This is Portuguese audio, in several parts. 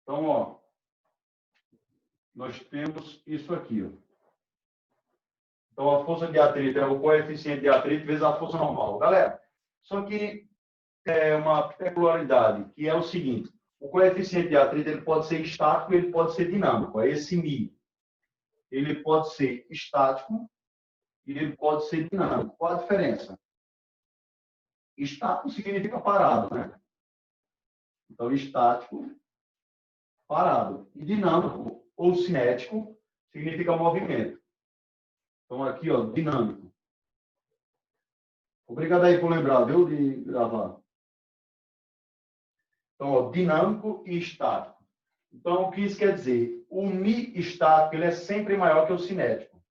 Então, ó, nós temos isso aqui, ó. Então, a força de atrito é o coeficiente de atrito vezes a força normal. Galera, só que é uma peculiaridade, que é o seguinte: o coeficiente de atrito ele pode ser estático e ele pode ser dinâmico. É esse μ. Ele pode ser estático e ele pode ser dinâmico. Qual a diferença? Estático significa parado, né? Então, estático, parado. E dinâmico ou cinético significa movimento. Então, aqui, ó, dinâmico. Obrigado aí por lembrar, viu, de gravar. Então, ó, dinâmico e estático. Então, o que isso quer dizer? O μ estático ele é sempre maior que o cinético.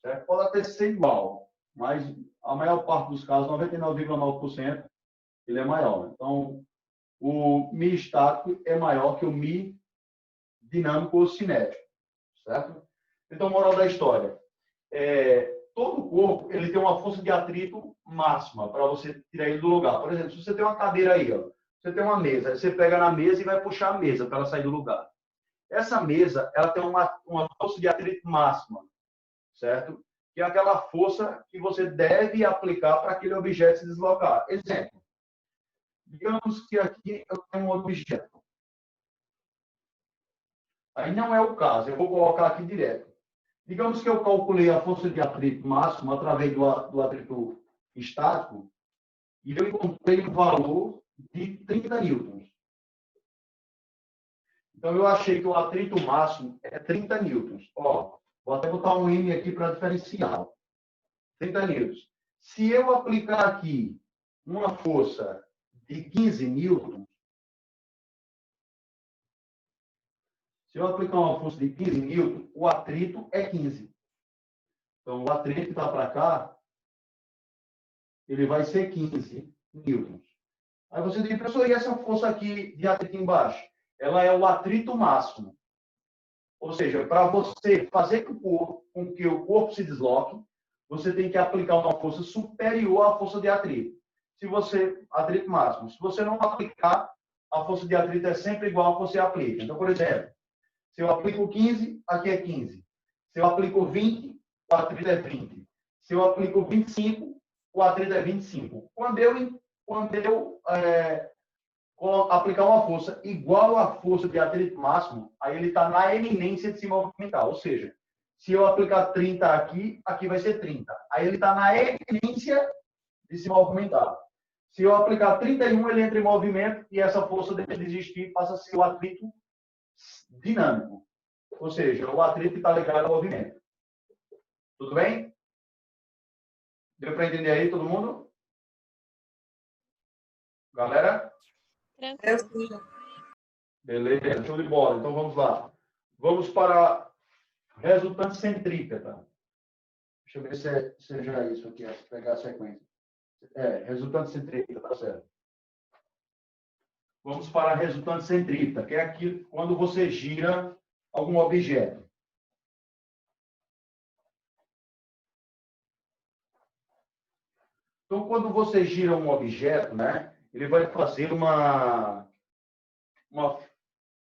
Certo? Pode até ser igual, mas a maior parte dos casos, 99,9%, ele é maior. Então, o μ estático é maior que o μ dinâmico ou cinético. Certo? Então, moral da história. Todo o corpo ele tem uma força de atrito máxima para você tirar ele do lugar. Por exemplo, se você tem uma cadeira aí, ó, você tem uma mesa, aí você pega na mesa e vai puxar a mesa para ela sair do lugar. Essa mesa ela tem uma força de atrito máxima, certo? Que é aquela força que você deve aplicar para aquele objeto se deslocar. Exemplo. Digamos que aqui eu tenho um objeto. Aí não é o caso, eu vou colocar aqui direto. Digamos que eu calculei a força de atrito máximo através do atrito estático e eu encontrei um valor de 30 newtons. Então, eu achei que o atrito máximo é 30 newtons. Ó, vou até botar um M aqui para diferenciar. 30 newtons. Se eu aplicar aqui uma força de 15 newtons, se eu aplicar uma força de 15 newtons, o atrito é 15. Então, o atrito que está para cá, ele vai ser 15 newtons. Aí você diz, professor, e essa força aqui de atrito embaixo? Ela é o atrito máximo. Ou seja, para você fazer com que o corpo se desloque, você tem que aplicar uma força superior à força de atrito. Atrito máximo. Se você não aplicar, a força de atrito é sempre igual a que você aplica. Então, por exemplo, se eu aplico 15, aqui é 15. Se eu aplico 20, o atrito é 20. Se eu aplico 25, o atrito é 25. Quando eu aplicar uma força igual à força de atrito máximo, aí ele está na eminência de se movimentar. Ou seja, se eu aplicar 30 aqui, aqui vai ser 30. Aí ele está na eminência de se movimentar. Se eu aplicar 31, ele entra em movimento e essa força deixa de existir, passa a ser o atrito dinâmico. Ou seja, o atrito que está ligado ao movimento. Tudo bem? Deu para entender aí, todo mundo? Galera? Tranquilo. Beleza, show de bola. Então vamos lá. Vamos para resultante centrípeta. Deixa eu ver se é já isso aqui, se pegar a sequência. Resultante centrípeta, tá certo. Vamos para a resultante centrípeta, que é aqui quando você gira algum objeto. Então, quando você gira um objeto, né, ele vai fazer uma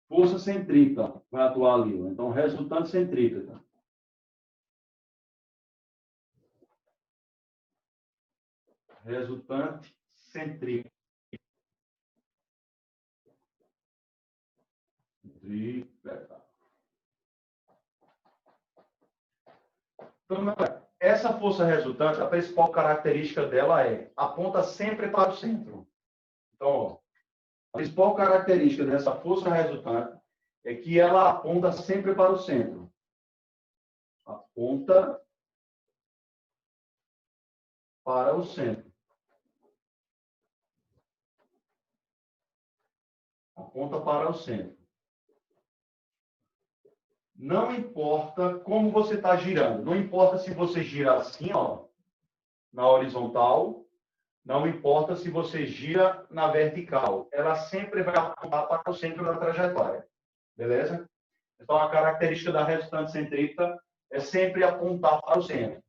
força centrípeta, vai atuar ali. Então, resultante centrípeta. Resultante centrípeta. Então, essa força resultante, a principal característica dela aponta sempre para o centro. Então, ó, a principal característica dessa força resultante é que ela aponta sempre para o centro. Aponta para o centro. Aponta para o centro. Não importa como você está girando. Não importa se você gira assim, ó, na horizontal. Não importa se você gira na vertical. Ela sempre vai apontar para o centro da trajetória. Beleza? Então, a característica da resultante centrípeta é sempre apontar para o centro.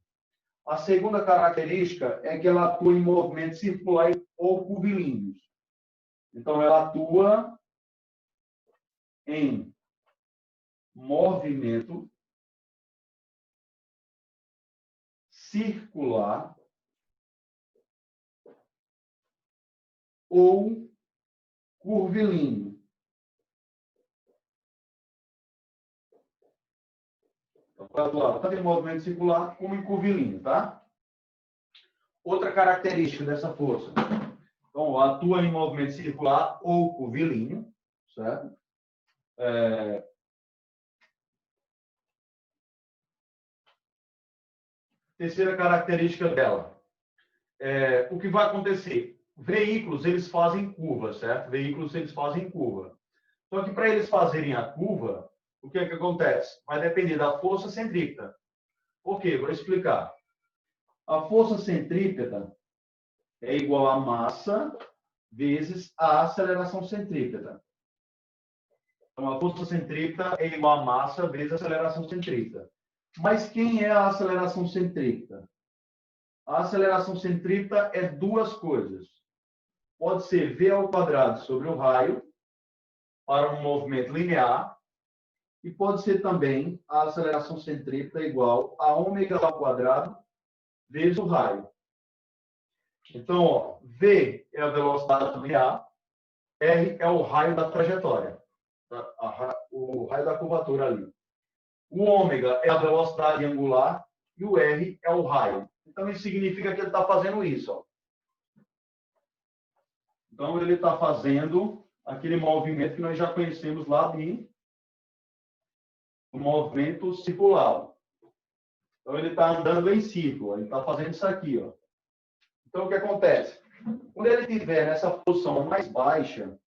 A segunda característica é que ela atua em movimentos circulares ou curvilíneos. Então, ela atua em movimento circular ou curvilíneo. Então, para atuar tanto em movimento circular como em curvilíneo, tá? Outra característica dessa força. Então, atua em movimento circular ou curvilíneo, certo? Terceira característica dela. O que vai acontecer? Veículos, eles fazem curva, certo? Veículos, eles fazem curva. Só que para eles fazerem a curva, o que é que acontece? Vai depender da força centrípeta. Por quê? Vou explicar. A força centrípeta é igual a massa vezes a aceleração centrípeta. Então, a força centrípeta é igual a massa vezes a aceleração centrípeta. Mas quem é a aceleração centrípeta? A aceleração centrípeta é duas coisas. Pode ser v ao quadrado sobre o raio, para um movimento linear, e pode ser também a aceleração centrípeta igual a ômega ao quadrado vezes o raio. Então, ó, v é a velocidade linear, r é o raio da trajetória, o raio da curvatura ali. O ômega é a velocidade angular e o r é o raio. Então, isso significa que ele está fazendo isso. Ó. Então, ele está fazendo aquele movimento que nós já conhecemos lá de movimento circular. Então, ele está andando em círculo, ele está fazendo isso aqui. Ó. Então, o que acontece? Quando ele estiver nessa posição mais baixa,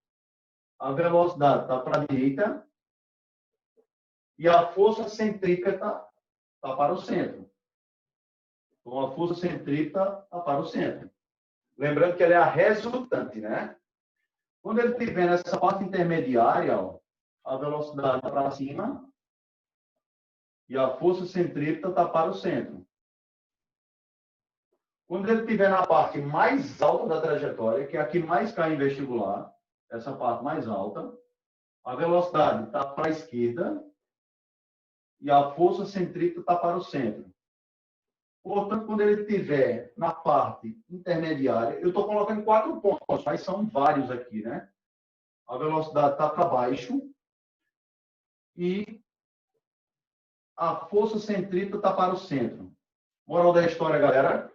a velocidade está para a direita e a força centrípeta está para o centro. Então, a força centrípeta está para o centro. Lembrando que ela é a resultante, né? Quando ele estiver nessa parte intermediária, ó, a velocidade está para cima e a força centrípeta está para o centro. Quando ele estiver na parte mais alta da trajetória, que é a que mais cai em vestibular, essa parte mais alta, a velocidade está para a esquerda e a força centrípeta está para o centro. Portanto, quando ele estiver na parte intermediária, eu estou colocando 4 pontos, mas são vários aqui, né? A velocidade está para baixo e a força centrípeta está para o centro. Moral da história, galera?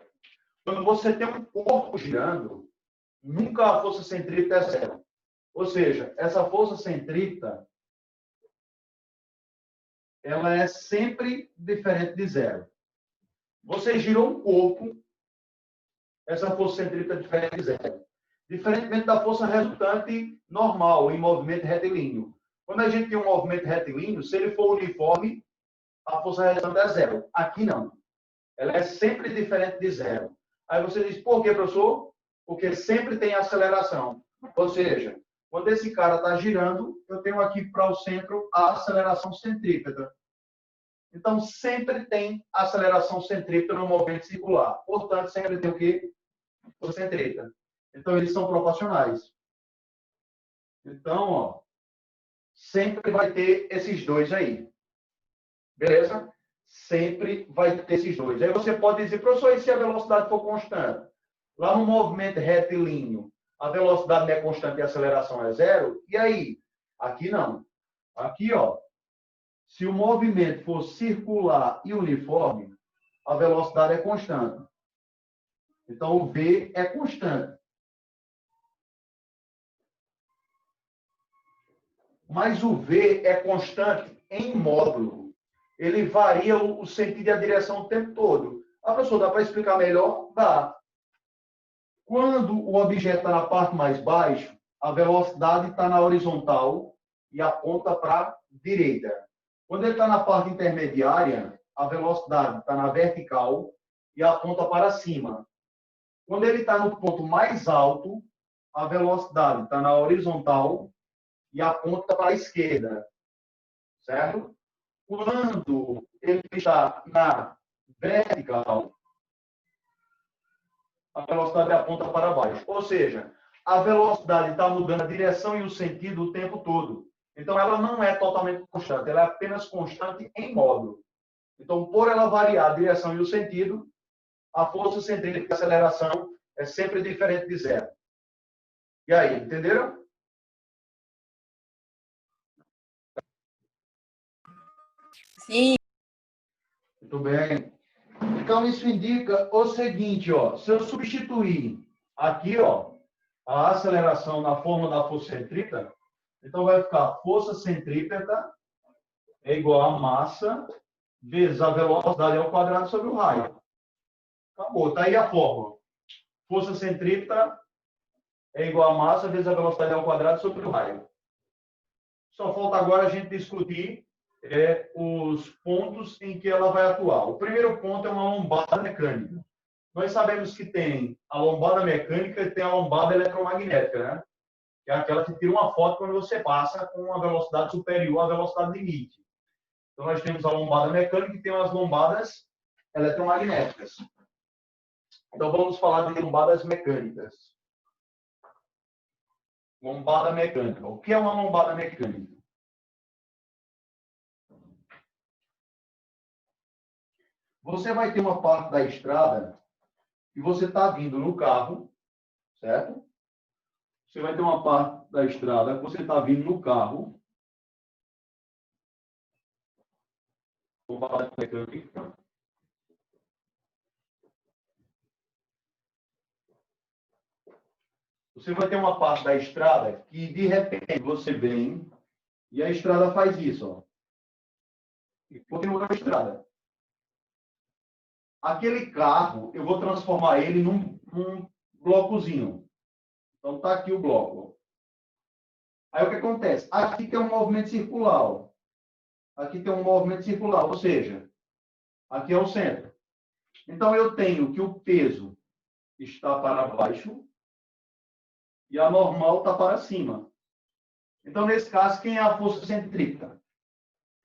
Quando você tem um corpo girando, nunca a força centrípeta é zero. Ou seja, essa força centrípeta, ela é sempre diferente de zero. Você girou um corpo, essa força centrípeta é diferente de zero. Diferentemente da força resultante normal, em movimento retilíneo. Quando a gente tem um movimento retilíneo, se ele for uniforme, a força resultante é zero. Aqui não. Ela é sempre diferente de zero. Aí você diz, por quê, professor? Porque sempre tem aceleração. Ou seja, quando esse cara está girando, eu tenho aqui para o centro a aceleração centrípeta. Então, sempre tem aceleração centrípeta no movimento circular. Portanto, sempre tem o quê? Força centrípeta. Então, eles são proporcionais. Então, ó, sempre vai ter esses dois aí. Beleza? Sempre vai ter esses dois. Aí você pode dizer, professor, e se a velocidade for constante? Lá no movimento retilíneo, a velocidade não é constante e a aceleração é zero? E aí? Aqui não. Aqui, ó, se o movimento for circular e uniforme, a velocidade é constante. Então, o V é constante. Mas o V é constante em módulo. Ele varia o sentido e a direção o tempo todo. Ah, professor, dá para explicar melhor? Dá. Quando o objeto está na parte mais baixa, a velocidade está na horizontal e aponta para a direita. Quando ele está na parte intermediária, a velocidade está na vertical e aponta para cima. Quando ele está no ponto mais alto, a velocidade está na horizontal e aponta para a esquerda. Certo? Quando ele está na vertical, a velocidade aponta para baixo. Ou seja, a velocidade está mudando a direção e o sentido o tempo todo. Então, ela não é totalmente constante, ela é apenas constante em módulo. Então, por ela variar a direção e o sentido, a força centrípeta de aceleração é sempre diferente de zero. E aí, entenderam? Sim. Muito bem. Então, isso indica o seguinte, ó, se eu substituir aqui, ó, a aceleração na forma da força centrípeta, então vai ficar força centrípeta é igual a massa vezes a velocidade ao quadrado sobre o raio. Acabou, tá aí a fórmula. Força centrípeta é igual a massa vezes a velocidade ao quadrado sobre o raio. Só falta agora a gente discutir os pontos em que ela vai atuar. O primeiro ponto é uma lombada mecânica. Nós sabemos que tem a lombada mecânica e tem a lombada eletromagnética, né? Que é aquela que tira uma foto quando você passa com uma velocidade superior à velocidade limite. Então, nós temos a lombada mecânica e tem as lombadas eletromagnéticas. Então, vamos falar de lombadas mecânicas. Lombada mecânica. O que é uma lombada mecânica? Você vai ter uma parte da estrada e você está vindo no carro, certo? Você vai ter uma parte da estrada que você está vindo no carro. Lombada mecânica. Você vai ter uma parte da estrada que, de repente, você vem e a estrada faz isso, ó. E continua a estrada. Aquele carro, eu vou transformar ele num blocozinho. Então, está aqui o bloco. Aí, o que acontece? Aqui tem um movimento circular. Ó. Aqui tem um movimento circular, ou seja, aqui é o centro. Então, eu tenho que o peso está para baixo e a normal está para cima. Então, nesse caso, quem é a força centrípeta?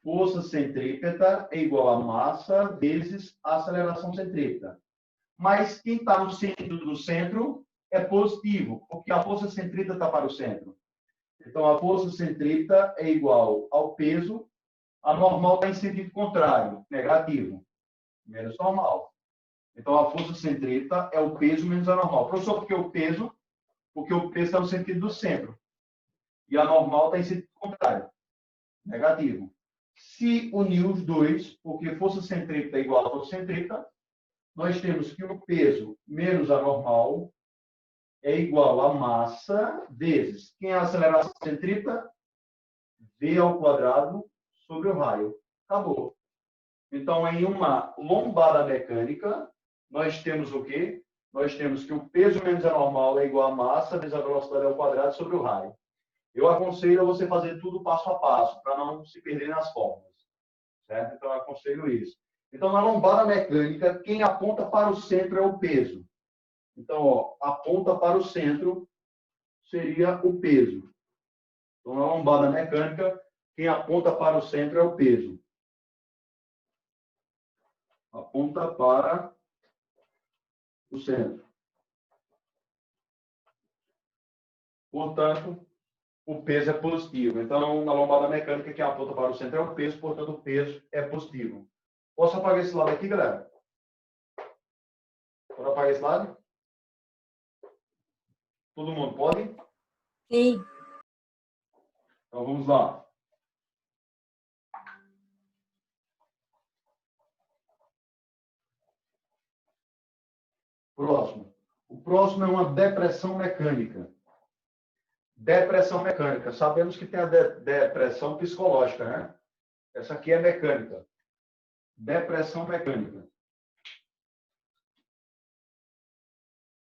Força centrípeta é igual a massa vezes a aceleração centrípeta. Mas quem está no centro do centro é positivo, porque a força centrípeta está para o centro. Então, a força centrípeta é igual ao peso, a normal está em sentido contrário, negativo, menos normal. Então, a força centrípeta é o peso menos a normal. Professor, por que o peso? Porque o peso está no sentido do centro. E a normal está em sentido contrário, negativo. Se unir os dois, porque força centrípeta é igual a força centrípeta, nós temos que o peso menos a normal é igual a massa vezes quem é a aceleração centrípeta? V ao quadrado sobre o raio. Acabou. Então, em uma lombada mecânica, nós temos o quê? Nós temos que o peso menos a normal é igual a massa vezes a velocidade ao quadrado sobre o raio. Eu aconselho a você fazer tudo passo a passo, para não se perder nas fórmulas. Certo? Então, eu aconselho isso. Então, na lombada mecânica, quem aponta para o centro é o peso. Então, ó, aponta para o centro seria o peso. Então, na lombada mecânica, quem aponta para o centro é o peso. Aponta para o centro. Portanto, o peso é positivo. Então, na lombada mecânica, quem aponta para o centro é o peso, portanto, o peso é positivo. Posso apagar esse lado aqui, galera? Pode apagar esse lado? Todo mundo pode? Sim. Então, vamos lá. Próximo. O próximo é uma depressão mecânica. Depressão mecânica. Sabemos que tem a depressão psicológica, né? Essa aqui é mecânica. Depressão mecânica. O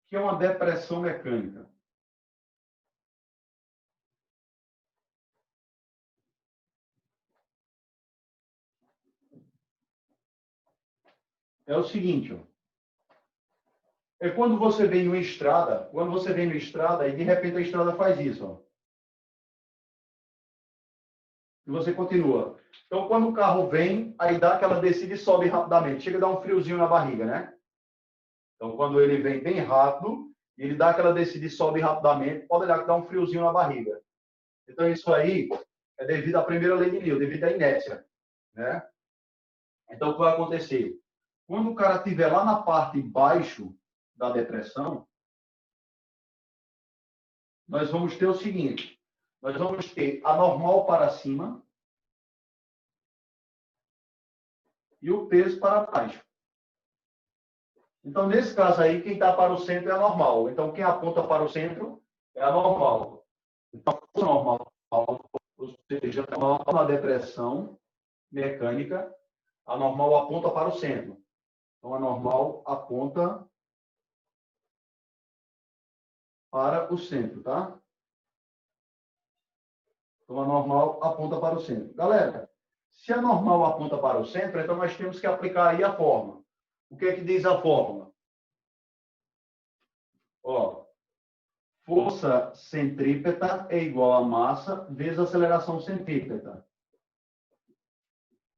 que é uma depressão mecânica? É o seguinte, ó. É quando você vem em uma estrada, e de repente a estrada faz isso, ó. E você continua. Então, quando o carro vem, aí dá aquela descida e sobe rapidamente. Chega a dar um friozinho na barriga, né? Então, quando ele vem bem rápido, ele dá aquela descida e sobe rapidamente, pode olhar que dá um friozinho na barriga. Então, isso aí é devido à primeira lei de Newton, devido à inércia, né? Então, o que vai acontecer? Quando o cara estiver lá na parte baixo da depressão, nós vamos ter o seguinte, nós vamos ter a normal para cima e o peso para baixo. Então, nesse caso aí, quem está para o centro é a normal. Então, quem aponta para o centro é a normal. Então, a normal, ou seja, na depressão mecânica, a normal aponta para o centro. Então, a normal aponta para o centro, tá? Então, a normal aponta para o centro. Galera, se a normal aponta para o centro, então nós temos que aplicar aí a fórmula. O que é que diz a fórmula? Ó, força centrípeta é igual a massa vezes aceleração centrípeta.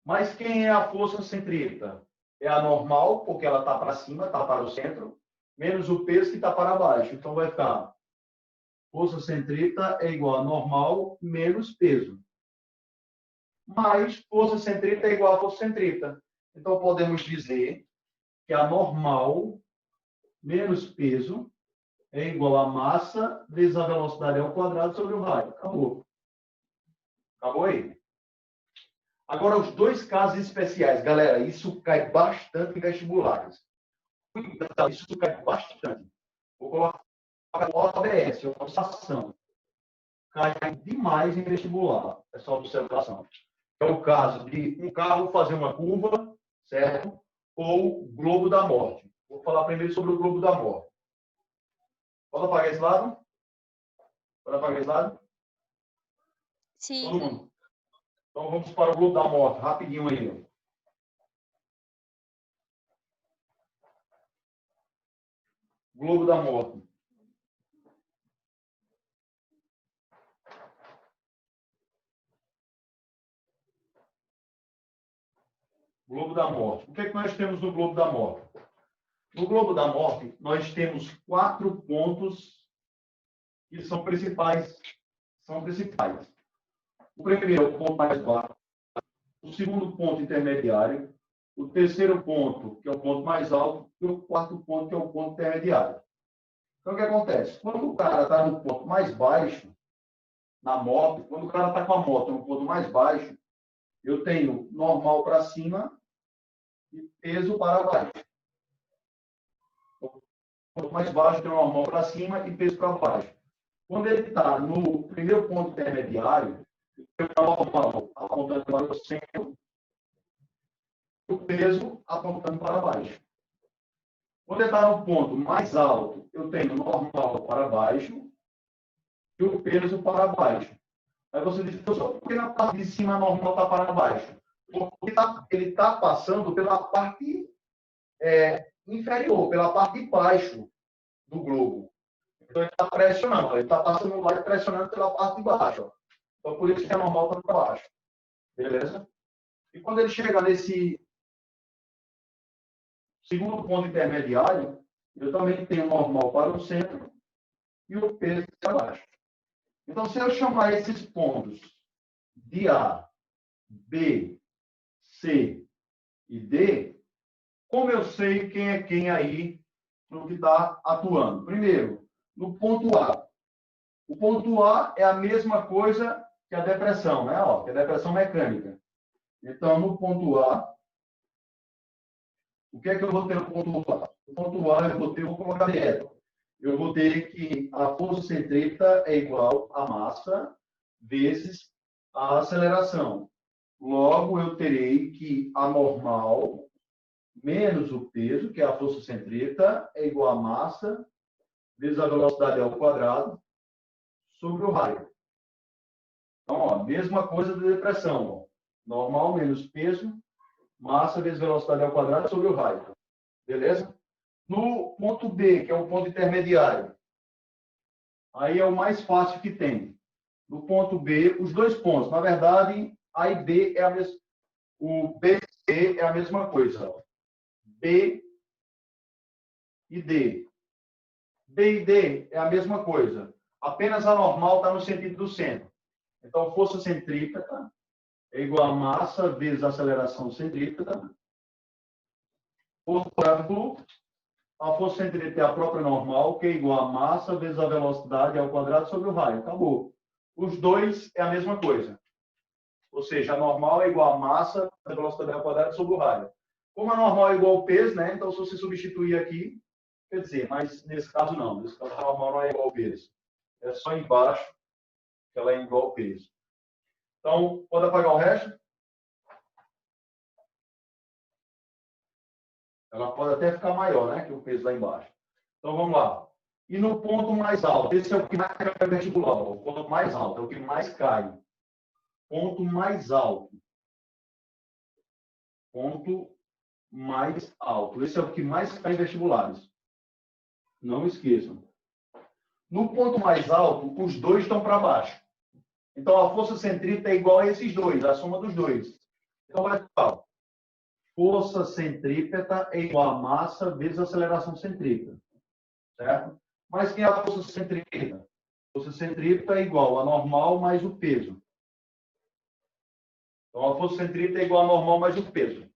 Mas quem é a força centrípeta? É a normal, porque ela está para cima, está para o centro, menos o peso que está para baixo. Então, vai ficar força centrípeta é igual a normal menos peso. Mais força centrípeta é igual a força centrípeta. Então, podemos dizer que a normal menos peso é igual a massa vezes a velocidade ao quadrado sobre o raio. Acabou. Acabou aí? Agora, os dois casos especiais. Galera, isso cai bastante em vestibulares. Isso cai bastante. Vou colocar o OBS, observação. Cai demais em vestibular. Essa observação. É o caso de um carro fazer uma curva, certo? Ou globo da morte. Vou falar primeiro sobre o globo da morte. Pode apagar esse lado? Pode apagar esse lado? Sim. Todo mundo. Então vamos para o globo da morte, rapidinho aí. Globo da morte. Globo da morte. O que é que nós temos no globo da morte? No globo da morte, nós temos 4 pontos que são principais. O primeiro é o ponto mais baixo. O segundo ponto intermediário. O terceiro ponto, que é o ponto mais alto. E o quarto ponto, que é o ponto intermediário. Então, o que acontece? Quando o cara está no ponto mais baixo, na moto, quando o cara está com a moto no ponto mais baixo, eu tenho normal para cima e peso para baixo. Quanto mais baixo, tem normal para cima e peso para baixo. Quando ele está no primeiro ponto intermediário, eu tenho normal apontando para o centro, o peso apontando para baixo. Quando ele está no ponto mais alto, eu tenho normal para baixo e o peso para baixo. Aí você diz, professor, por que na parte de cima a normal está para baixo? Porque ele está passando pela parte inferior, pela parte de baixo do globo. Então, ele está pressionando, ele está passando lá e pressionando pela parte de baixo. Ó. Então, por isso que a normal está para baixo. Beleza? E quando ele chega nesse segundo ponto intermediário, eu também tenho normal para o centro e o peso para baixo. Então, se eu chamar esses pontos de A, B, C e D, como eu sei quem é quem aí no que está atuando? Primeiro, no ponto A. O ponto A é a mesma coisa que a depressão, né? Ó, que é a depressão mecânica. Então, no ponto A, o que é que eu vou ter no ponto A? No ponto A, vou colocar direto. Eu vou ter que a força centrípeta é igual a massa vezes a aceleração. Logo, eu terei que a normal menos o peso, que é a força centrípeta, é igual a massa vezes a velocidade ao quadrado sobre o raio. Então, ó, mesma coisa da depressão. Ó. Normal menos peso, massa vezes velocidade ao quadrado sobre o raio. Beleza? No ponto B, que é o ponto intermediário, aí é o mais fácil que tem. No ponto B, os dois pontos. Na verdade, A e B é a mesma. O B e C é a mesma coisa. Ó. B e D. B e D é a mesma coisa. Apenas a normal está no sentido do centro. Então, força centrípeta é igual a massa vezes a aceleração centrípeta. Por exemplo, a força centrípeta é a própria normal, que é igual a massa vezes a velocidade ao quadrado sobre o raio. Acabou. Os dois é a mesma coisa. Ou seja, a normal é igual a massa vezes a velocidade ao quadrado sobre o raio. Como a normal é igual ao peso, né? Então, se você substituir aqui, quer dizer, mas nesse caso não. Nesse caso, a normal não é igual ao peso. É só embaixo que ela é igual ao peso. Então, pode apagar o resto? Ela pode até ficar maior, né? Que o peso lá embaixo. Então, vamos lá. E no ponto mais alto, esse é o que mais cai no vestibular. O ponto mais alto é o que mais cai. Ponto mais alto. Ponto mais alto. Esse é o que mais cai em vestibulares. Não esqueçam. No ponto mais alto, os dois estão para baixo. Então, a força centrípeta é igual a esses dois, a soma dos dois. Então, vai ficar. Força centrípeta é igual a massa vezes a aceleração centrípeta. Certo? Mas quem é a força centrípeta? Força centrípeta é igual a normal mais o peso. Então, a força centrípeta é igual a normal mais o peso.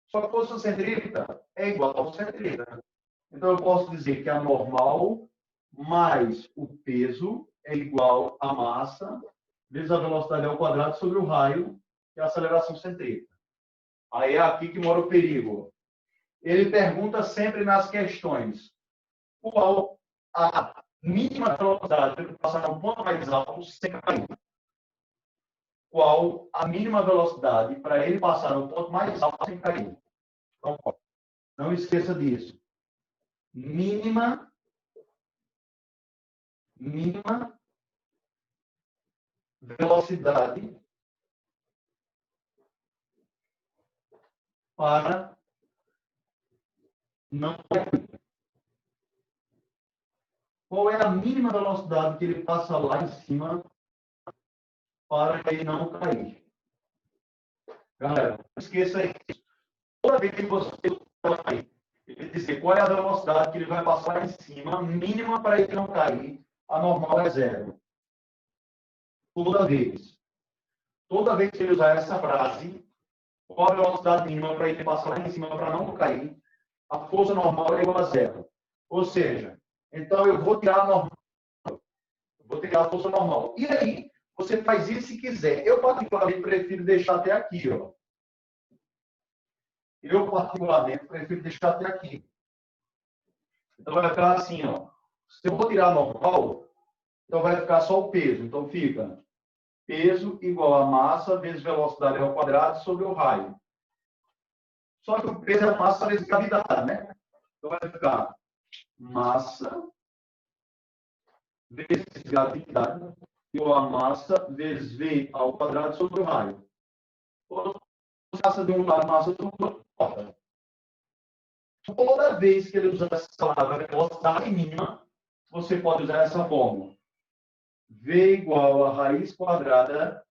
Só que a força centrípeta é igual a força centrípeta. Então, eu posso dizer que a normal mais o peso é igual a massa vezes a velocidade ao quadrado sobre o raio, que é a aceleração centrípeta. Aí é aqui que mora o perigo. Ele pergunta sempre nas questões qual a mínima velocidade para passar no ponto mais alto sem cair. Qual a mínima velocidade para ele passar no ponto mais alto sem cair. Então, não esqueça disso. Mínima velocidade para não cair. Qual é a mínima velocidade que ele passa lá em cima para ele não cair? Galera, não esqueça isso. Toda vez que você cair, ele dizer qual é a velocidade que ele vai passar lá em cima, mínima para ele não cair, a normal é 0. Toda vez. Toda vez que ele usar essa frase, qual a velocidade mínima para ele passar lá em cima para não cair, a força normal é igual a 0. Ou seja, então eu vou tirar a normal. Vou tirar a força normal. E aí, você faz isso se quiser. Eu, particularmente, prefiro deixar até aqui, ó. Eu, particularmente, prefiro deixar até aqui. Então, vai ficar assim, ó. Se eu vou tirar a normal, então vai ficar só o peso. Então, fica peso igual a massa vezes velocidade ao quadrado sobre o raio. Só que o peso é massa vezes gravidade, né? Então, vai ficar massa vezes gravidade igual a massa vezes V ao quadrado sobre o raio. Massa de um lado, massa do outro. Toda vez que ele usar essa palavra velocidade mínima, você pode usar essa fórmula. V igual a raiz quadrada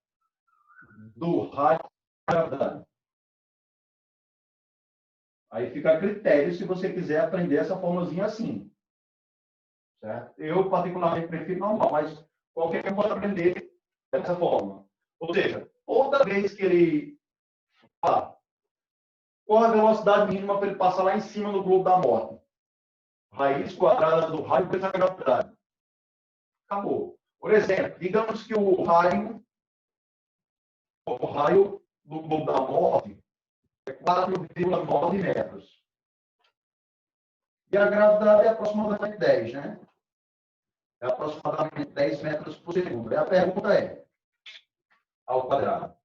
do raio quadrado. Aí fica a critério se você quiser aprender essa formulazinha assim. Certo? Eu, particularmente, prefiro normal, mas qualquer um pode aprender dessa forma. Ou seja, toda vez que ele fala qual a velocidade mínima para ele passar lá em cima no globo da morte? Raiz quadrada do raio vezes a gravidade. Acabou. Por exemplo, digamos que o raio do globo da morte é 4,9 metros. E a gravidade é aproximadamente 10, né? É aproximadamente 10 metros por segundo. E a pergunta é, ao quadrado.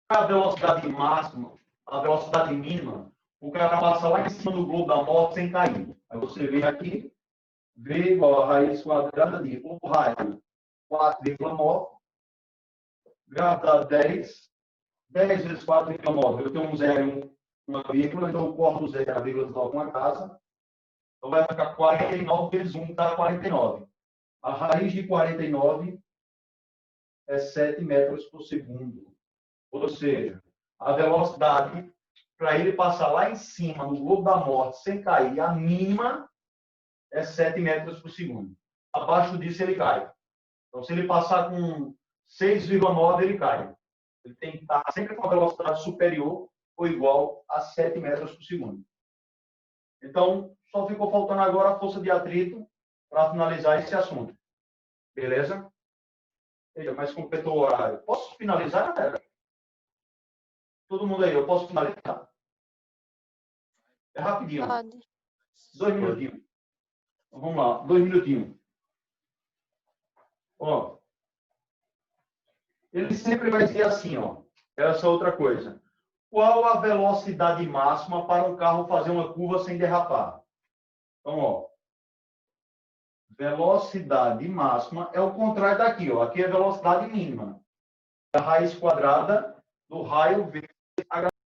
A velocidade máxima, a velocidade mínima, o cara passa lá em cima do globo da morte sem cair. Aí você vem aqui, V igual a raiz quadrada de o raio 4,9, gravidade 10 vezes 4,9. Eu tenho um zero e uma vírgula, então eu corto o zero, a vírgula de uma casa. Então vai ficar 49 vezes 1 dá 49. A raiz de 49 é 7 metros por segundo. Ou seja, a velocidade para ele passar lá em cima, no globo da morte, sem cair, a mínima é 7 metros por segundo. Abaixo disso ele cai. Então, se ele passar com 6,9 ele cai. Ele tem que estar sempre com a velocidade superior ou igual a 7 metros por segundo. Então, só ficou faltando agora a força de atrito para finalizar esse assunto. Beleza? Eita, mas completou o horário. Posso finalizar, galera? Todo mundo aí, eu posso finalizar? É rapidinho. Pode. 2 minutinhos. Então, vamos lá, 2 minutinhos. Ó. Ele sempre vai dizer assim, ó. Essa outra coisa. Qual a velocidade máxima para um carro fazer uma curva sem derrapar? Então, ó. Velocidade máxima é o contrário daqui, ó. Aqui é velocidade mínima. A raiz quadrada do raio vezes